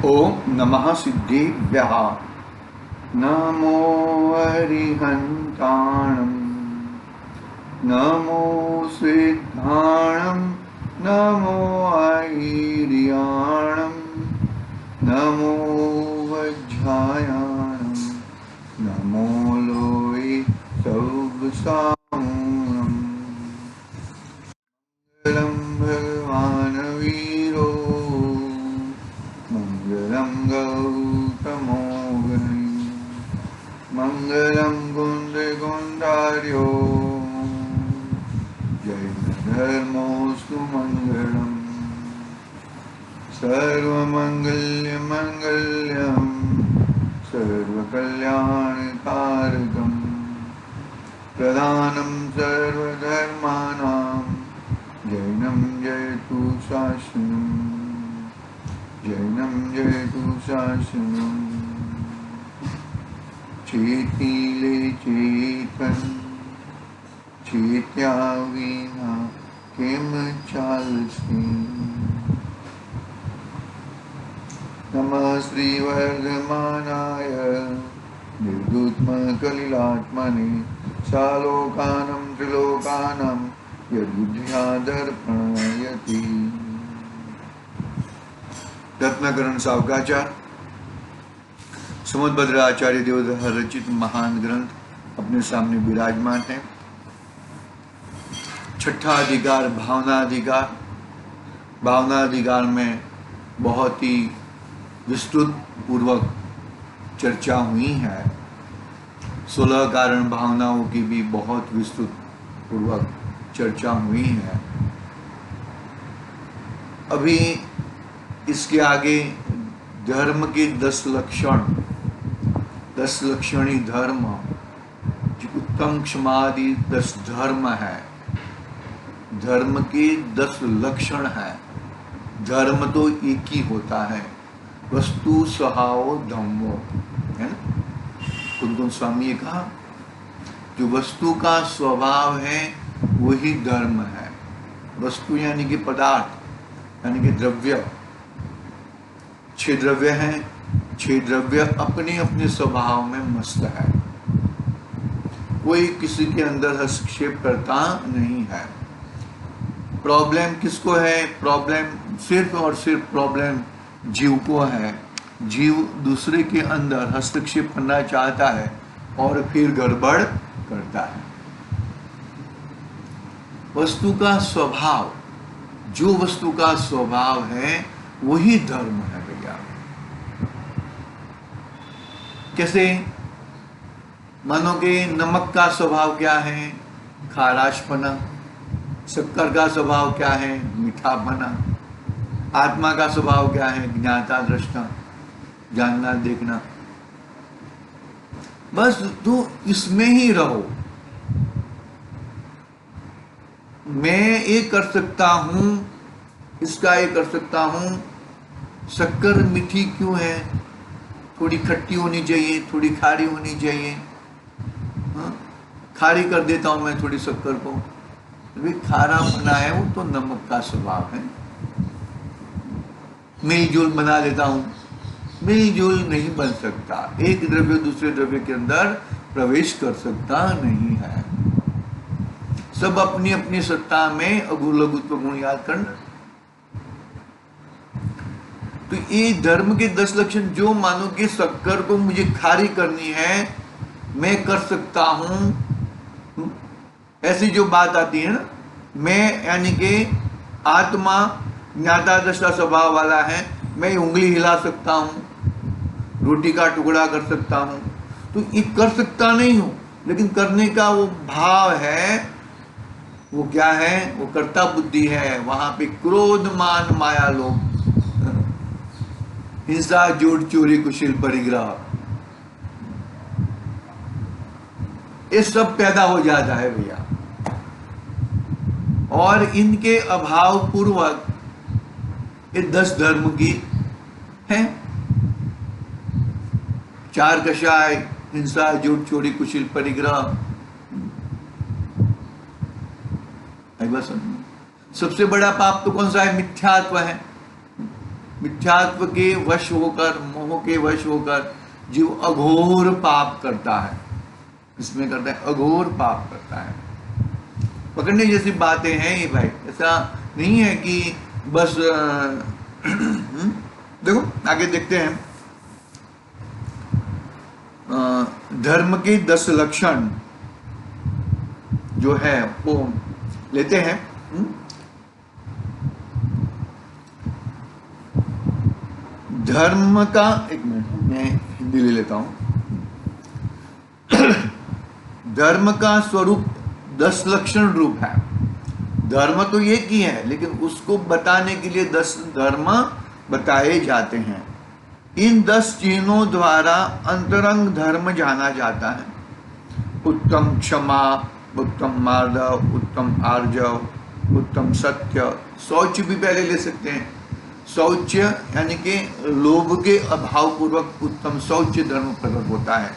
ओम नमः सिद्धिभ्यः। नमो अरिहन्ताणं, नमो सिद्धाणं, नमो ऐर्याणं, नमो वज्रायाणं, नमो लोये सौगसाणं। मंगलम भगवान वीरो, मंगलम गौतमो गणि, मंगलम कुंद कुंडार्यो, जय धर्मोस्तु मंगलम। सर्वमंगल्य मंगल्यम सर्वकल्याणकारकम, प्रधानम सर्वधर्माणां जैनं जयतु शासनम्, जैनं जयतु शासनम्। चेतिले चेतन, चेत्या विना केम चालसे। नमः श्रीवर्धमानाय निर्दुत्मकलिलात्मने, सालोकानं त्रिलोकानं यदुध्या दर्पणयति। रत्नकरण सावकाचार समुद्भद्र आचार्य देवधर रचित महान ग्रंथ अपने सामने विराजमान है। छठा अधिकार भावनाधिकार। भावनाधिकार में बहुत ही विस्तृत पूर्वक चर्चा हुई है। 16 कारण भावनाओं की भी बहुत विस्तृत पूर्वक चर्चा हुई है। अभी इसके आगे धर्म के 10 लक्षण, 10 लक्षणी धर्म, जो उत्तम क्षमादि 10 धर्म है, धर्म के 10 लक्षण है। धर्म तो एक ही होता है, वस्तु स्वभाव धम्मो, है ना। कुंदन स्वामी ने कहा जो वस्तु का स्वभाव है वही धर्म है। वस्तु यानी कि पदार्थ, यानी कि द्रव्य। 6 द्रव्य हैं, 6 द्रव्य अपने अपने स्वभाव में मस्त है। कोई किसी के अंदर हस्तक्षेप करता नहीं है। प्रॉब्लम किसको है? प्रॉब्लम सिर्फ और सिर्फ प्रॉब्लम जीव को है। जीव दूसरे के अंदर हस्तक्षेप करना चाहता है और फिर गड़बड़ करता है। वस्तु का स्वभाव, जो वस्तु का स्वभाव है वही धर्म है भैया। कैसे? मानो कि नमक का स्वभाव क्या है? खाराशपना। शक्कर का स्वभाव क्या है? मीठापना। आत्मा का स्वभाव क्या है? ज्ञाता दृष्टा, जानना देखना। बस तू इसमें ही रहो। मैं ये कर सकता हूं, इसका ये कर सकता हूं। शक्कर मीठी क्यों है? थोड़ी खट्टी होनी चाहिए, थोड़ी खारी होनी चाहिए। हाँ? खारी कर देता हूं मैं थोड़ी शक्कर को, खारा बना है, वो तो नमक का स्वभाव है। मिलजुल बना देता हूं, मिलजुल नहीं बन सकता। एक द्रव्य दूसरे द्रव्य के अंदर प्रवेश कर सकता नहीं है। सब अपनी अपनी सत्ता में अगुण लघुत्व गुण याद करना। तो ये धर्म के 10 लक्षण, जो मानो कि शक्कर को मुझे खारी करनी है, मैं कर सकता हूं। ऐसी जो बात आती है ना, मैं यानी कि आत्मा ज्ञाता दृष्टा स्वभाव वाला है, मैं उंगली हिला सकता हूं, रोटी का टुकड़ा कर सकता हूं। तो ये कर सकता नहीं हूं, लेकिन करने का वो भाव है। वो क्या है? वो कर्ता बुद्धि है। वहां पे क्रोध मान माया लोभ, हिंसा झूठ चोरी कुशील परिग्रह, ये सब पैदा हो जाता है भैया। और इनके अभाव पूर्वक ये 10 धर्म की है। 4 कषाय, हिंसा झूठ चोरी कुशील परिग्रह। सबसे बड़ा पाप तो कौन सा है? मिथ्यात्व है। मिथ्यात्व के वश होकर, मोह के वश होकर जीव अघोर पाप करता है। इसमें करता है, अघोर पाप करता है। पकड़ने जैसी बातें हैं ये भाई, ऐसा नहीं है कि बस देखो आगे देखते हैं। धर्म के 10 लक्षण जो है वो लेते हैं। धर्म का, एक मिनट मैं हिंदी ले लेता हूं। धर्म का स्वरूप 10 लक्षण रूप है। धर्म तो एक ही है, लेकिन उसको बताने के लिए 10 धर्म बताए जाते हैं। इन 10 चिन्हों द्वारा अंतरंग धर्म जाना जाता है। उत्तम क्षमा, उत्तम मार्दव, उत्तम आर्जव, उत्तम सत्य। शौच भी पहले ले सकते हैं। शौच यानी कि लोभ के अभाव पूर्वक उत्तम शौच धर्म प्रकट होता है,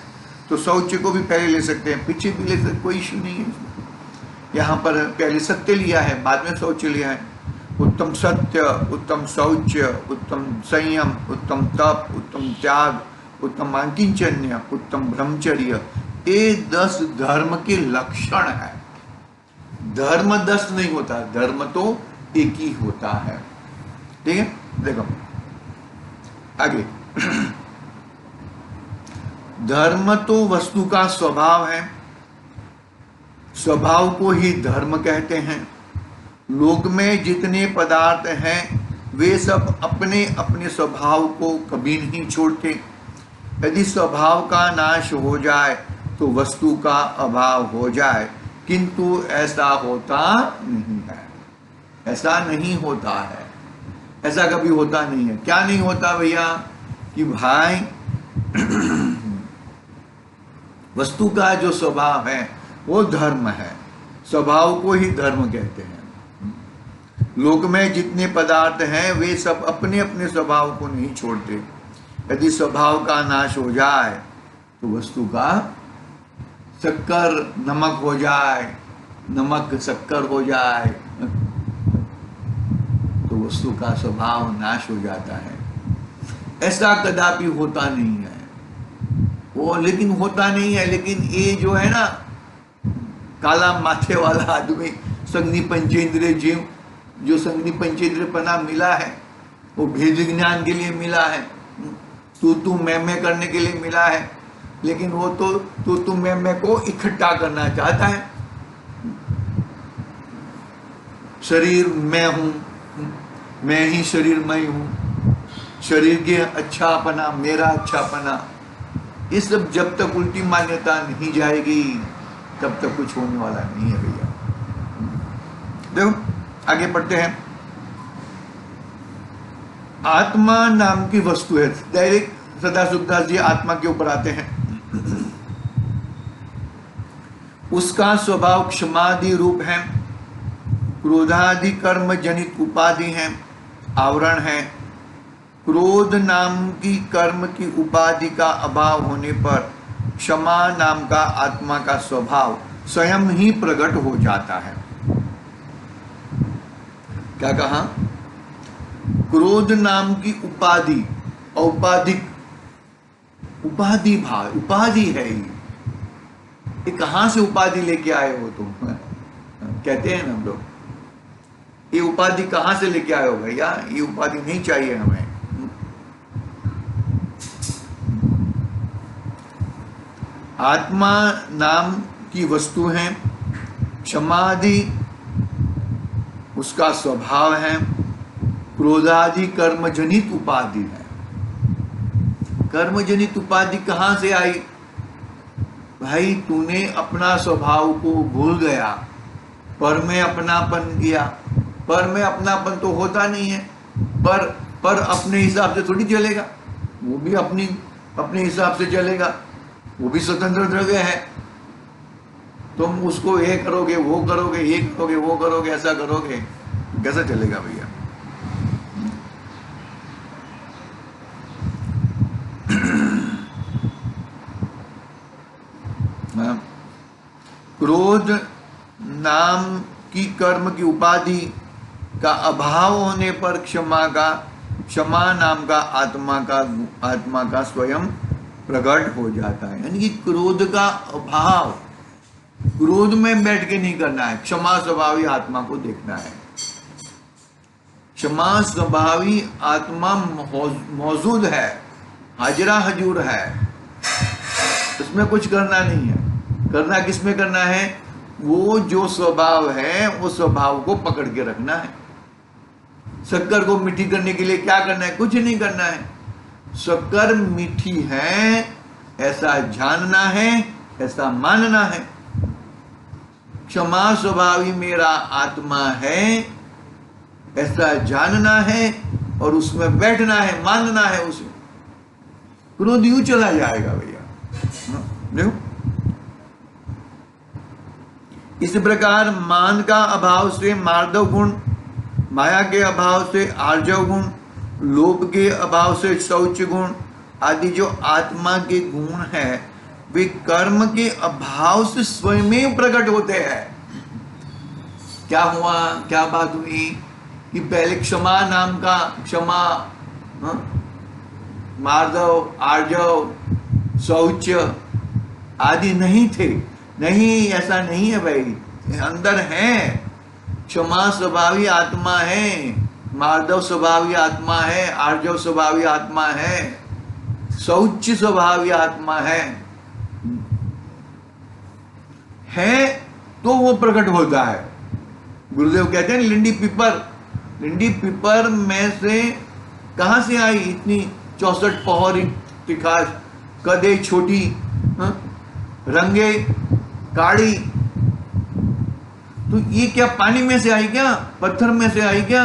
तो शौच को भी पहले ले सकते हैं, पीछे भी ले सकते, कोई इश्यू नहीं है। यहाँ पर पहले सत्य लिया है, बाद में शौच लिया है। उत्तम सत्य, उत्तम शौच, उत्तम संयम, उत्तम तप, उत्तम त्याग, उत्तम अंकिंचन्य, उत्तम ब्रह्मचर्य, ये 10 धर्म के लक्षण है। धर्म 10 नहीं होता, धर्म तो एक ही होता है। ठीक है, देखो आगे। धर्म तो वस्तु का स्वभाव है, स्वभाव को ही धर्म कहते हैं। लोक में जितने पदार्थ हैं वे सब अपने अपने स्वभाव को कभी नहीं छोड़ते। यदि स्वभाव का नाश हो जाए तो वस्तु का अभाव हो जाए, किंतु ऐसा होता नहीं है। ऐसा नहीं होता है, ऐसा कभी होता नहीं है। क्या नहीं होता भैया? कि भाई वस्तु का जो स्वभाव है वो धर्म है, स्वभाव को ही धर्म कहते हैं। लोक में जितने पदार्थ हैं वे सब अपने अपने स्वभाव को नहीं छोड़ते। यदि स्वभाव का नाश हो जाए तो वस्तु का शक्कर नमक हो जाए, नमक शक्कर हो जाए, तो वस्तु का स्वभाव नाश हो जाता है। ऐसा कदापि होता नहीं है वो, लेकिन होता नहीं है। लेकिन ये जो है ना काला माथे वाला आदमी, संगनी पंचेंद्रिय जीव, जो संगनी पंचेंद्रिय पना मिला है वो भेद ज्ञान के लिए मिला है, तू मैं करने के लिए मिला है, लेकिन वो तो तू मैं को इकट्ठा करना चाहता है। शरीर मैं हूं, मैं ही शरीर मैं हूं, शरीर के अच्छापना, मेरा अच्छापना, ये सब जब तक उल्टी मान्यता नहीं जाएगी तब तक कुछ होने वाला नहीं है भैया। देखो आगे पढ़ते हैं। आत्मा नाम की वस्तु है। डायरेक्ट सदाशिवदास जी आत्मा के ऊपर आते हैं। उसका स्वभाव क्षमादि रूप है, क्रोधादि कर्म जनित उपाधि है, आवरण है। क्रोध नाम की कर्म की उपाधि का अभाव होने पर क्षमा नाम का आत्मा का स्वभाव स्वयं ही प्रकट हो जाता है। क्या कहा? क्रोध नाम की उपाधि, औपाधिक उपाधि भाव, उपाधि है ये कहां से उपाधि लेके आए हो तुम? कहते हैं ना हम लोग, ये उपाधि कहां से लेके आए हो भैया? ये उपाधि नहीं चाहिए हमें। आत्मा नाम की वस्तु है, क्षमादि उसका स्वभाव है, क्रोधादि कर्मजनित उपाधि है। कर्मजनित उपाधि कहां से आई? भाई तूने अपना स्वभाव को भूल गया, पर में अपनापन किया। पर में अपनापन तो होता नहीं है, पर अपने हिसाब से थोड़ी चलेगा, वो भी अपने हिसाब से चलेगा, वो भी स्वतंत्र द्रव्य है। तुम उसको ये करोगे, वो करोगे, ये करोगे, वो करोगे, ऐसा करोगे, कैसा चलेगा भैया? क्रोध नाम की कर्म की उपाधि का अभाव होने पर क्षमा का क्षमा नाम का आत्मा का स्वयं प्रकट हो जाता है। यानी कि क्रोध का अभाव, क्रोध में बैठ के नहीं करना है, क्षमा स्वभावी आत्मा को देखना है। क्षमा स्वभावी आत्मा मौजूद है, हाजरा हजूर है, उसमें कुछ करना नहीं है। करना किसमें करना है? वो जो स्वभाव है वो स्वभाव को पकड़ के रखना है। शक्कर को मीठी करने के लिए क्या करना है? कुछ नहीं करना है। शक्कर मीठी है ऐसा जानना है, ऐसा मानना है। क्षमा स्वभावी मेरा आत्मा है ऐसा जानना है और उसमें बैठना है, मानना है उसे। क्रोध यूं चला जाएगा भैया। देखो, इस प्रकार मान का अभाव से मार्दव गुण, माया के अभाव से आर्जव गुण, लोभ के अभाव से शौच गुण आदि जो आत्मा के गुण है वे कर्म के अभाव से स्वयं प्रकट होते हैं। क्या हुआ, क्या बात हुई कि पहले क्षमा नाम का, क्षमा, मार्दव, आर्जव, शौच आदि नहीं थे। नहीं, ऐसा नहीं है भाई, अंदर है। क्षमा स्वभावी आत्मा है, मार्दव स्वभावी आत्मा है, आर्जव स्वभावी आत्मा है, शौच स्वभावी आत्मा है तो वो प्रकट होता है। गुरुदेव कहते हैं लिंडी पीपर में से कहां से आई इतनी 64 पहरी तिखाश, कदे छोटी, रंगे काड़ी? तो ये क्या पानी में से आई क्या? पत्थर में से आई क्या?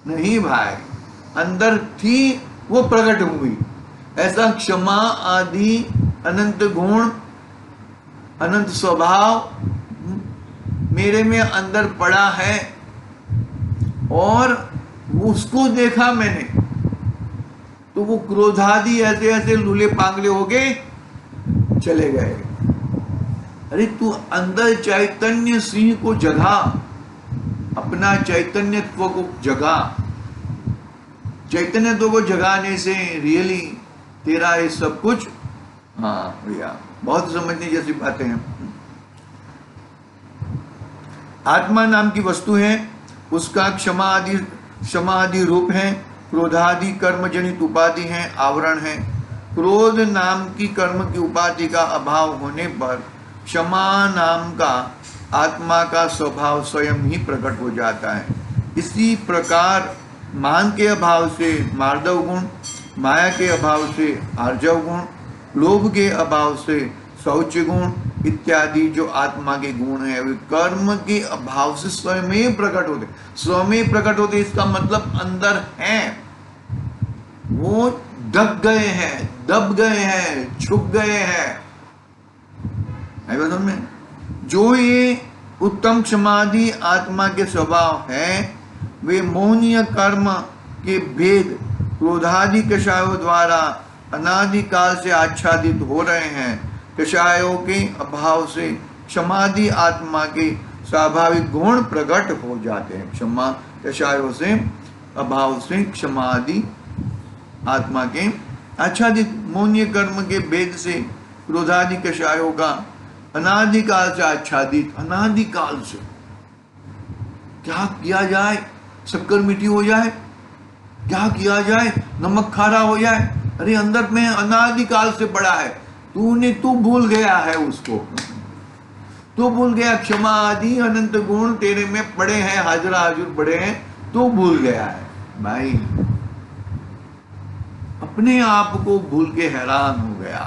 नहीं भाई, अंदर थी, वो प्रकट हुई। ऐसा क्षमा आदि अनंत गुण, अनंत स्वभाव मेरे में अंदर पड़ा है और उसको देखा मैंने, तो वो क्रोधादि ऐसे ऐसे लूले पांगले हो गए, चले गए। अरे तू अंदर चैतन्य सिंह को जगा, अपना चैतन्यत्व को जगा। चैतन्यत्व को जगाने से रियली तेरा ये सब कुछ, हाँ भैया, बहुत समझने जैसी बातें हैं। आत्मा नाम की वस्तु है, उसका क्षमा आदि रूप है, क्रोधादि कर्म जनित उपाधि है, आवरण है। क्रोध नाम की कर्म की उपाधि का अभाव होने पर क्षमा नाम का आत्मा का स्वभाव स्वयं ही प्रकट हो जाता है। इसी प्रकार मान के अभाव से मार्दव गुण, माया के अभाव से आर्जव गुण, लोभ के अभाव से शौच गुण इत्यादि जो आत्मा के गुण है वे कर्म के अभाव से स्वयं प्रकट होते। स्वयं प्रकट होते इसका मतलब अंदर है, वो दब गए हैं, दब गए हैं, छुप गए हैं। में जो ये उत्तम क्षमादि आत्मा के स्वभाव है वे मोहनीय कर्म के भेद क्रोधादि कषायों द्वारा अनादिकाल से आच्छादित हो रहे हैं। कषायों के अभाव से क्षमादि आत्मा के स्वाभाविक गुण प्रकट हो जाते हैं। क्षमा कषायों से अभाव से क्षमादि आत्मा के आच्छादित मोहनीय कर्म के भेद से क्रोधादि कषायों का अनादिकाल से आच्छादित, अनादिकाल से क्या किया जाए, शक्कर मीठी हो जाए, क्या किया जाए, नमक खारा हो जाए। अरे अंदर में अनादिकाल से पड़ा है, तू भूल गया है उसको, तू भूल गया। क्षमा आदि अनंत गुण तेरे में पड़े हैं, हाजरा हाजुर पड़े हैं, तू भूल गया है भाई। अपने आप को भूल के हैरान हो गया,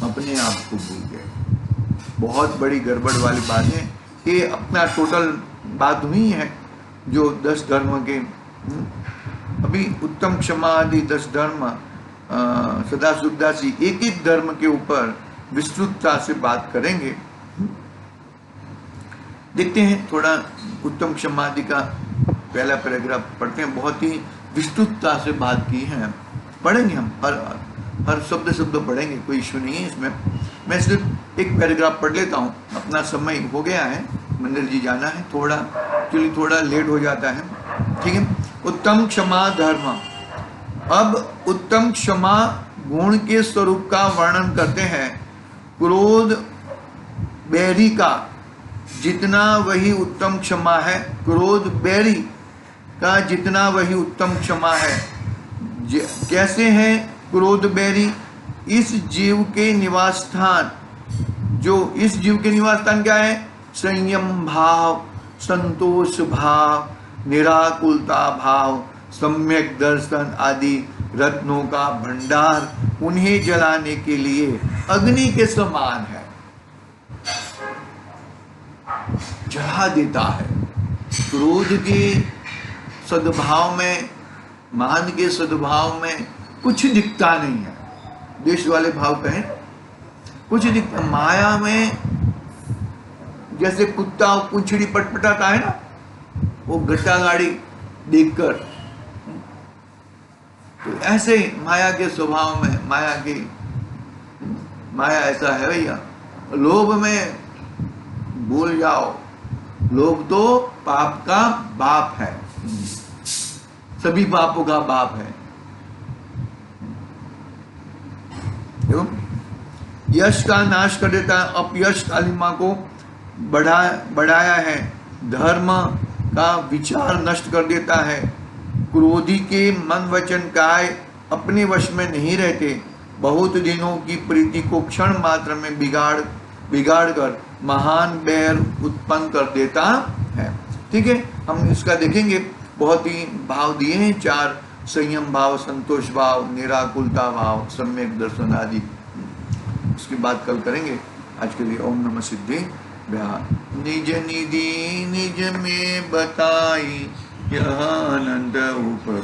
अपने आप को भूल गए। बहुत बड़ी गड़बड़ वाली बात है ये। अपना टोटल बात हुई है जो 10 धर्म के, अभी उत्तम क्षमा आदि 10 धर्म सदा सुखदासी एक एक धर्म के ऊपर विस्तृतता से बात करेंगे। देखते हैं थोड़ा उत्तम क्षमा आदि का पहला पैराग्राफ पढ़ते हैं। बहुत ही विस्तृतता से बात की है, पढ़ेंगे हम, हर शब्द पढ़ेंगे, कोई इश्यू नहीं है इसमें। मैं सिर्फ एक पैराग्राफ पढ़ लेता हूँ, अपना समय हो गया है, मंदिर जी जाना है, थोड़ा एक्चुअली थोड़ा लेट हो जाता है, ठीक है। उत्तम क्षमा धर्म। अब उत्तम क्षमा गुण के स्वरूप का वर्णन करते हैं। क्रोध बैरी का जितना वही उत्तम क्षमा है, क्रोध बैरी का जितना वही उत्तम क्षमा है। कैसे हैं क्रोध बैरी? इस जीव के निवास स्थान, जो इस जीव के निवास स्थान क्या है? संयम भाव, संतोष भाव, निराकुलता भाव, सम्यक दर्शन आदि रत्नों का भंडार उन्हें जलाने के लिए अग्नि के समान है, जला देता है। क्रोध के सद्भाव में, मान के सद्भाव में कुछ दिखता नहीं है। देश वाले भाव कहें कुछ दिखता। माया में जैसे कुत्ता पूंछड़ी पटपटाता है ना, वो घटा गाड़ी देखकर, तो ऐसे ही माया के स्वभाव में, माया ऐसा है भैया। लोभ में भूल जाओ, लोभ तो पाप का बाप है, सभी पापों का बाप है। यश का नाश कर देता है, अपयश कालिमा को बढ़ाया है, धर्म का विचार नष्ट कर देता है। क्रोधी के मन वचन काय अपने वश में नहीं रहते, बहुत दिनों की प्रीति को क्षण मात्र में बिगाड़ कर महान बैर उत्पन्न कर देता है। ठीक है, हम इसका देखेंगे। बहुत ही भाव दिए हैं 4, संयम भाव, संतोष भाव, निराकुलता भाव, सम्यक दर्शन आदि। उसकी बात कल करेंगे। आज के लिए ओम नमः सिद्धि व्याह। निज निधि निज में बताई, यह आनंद ऊपर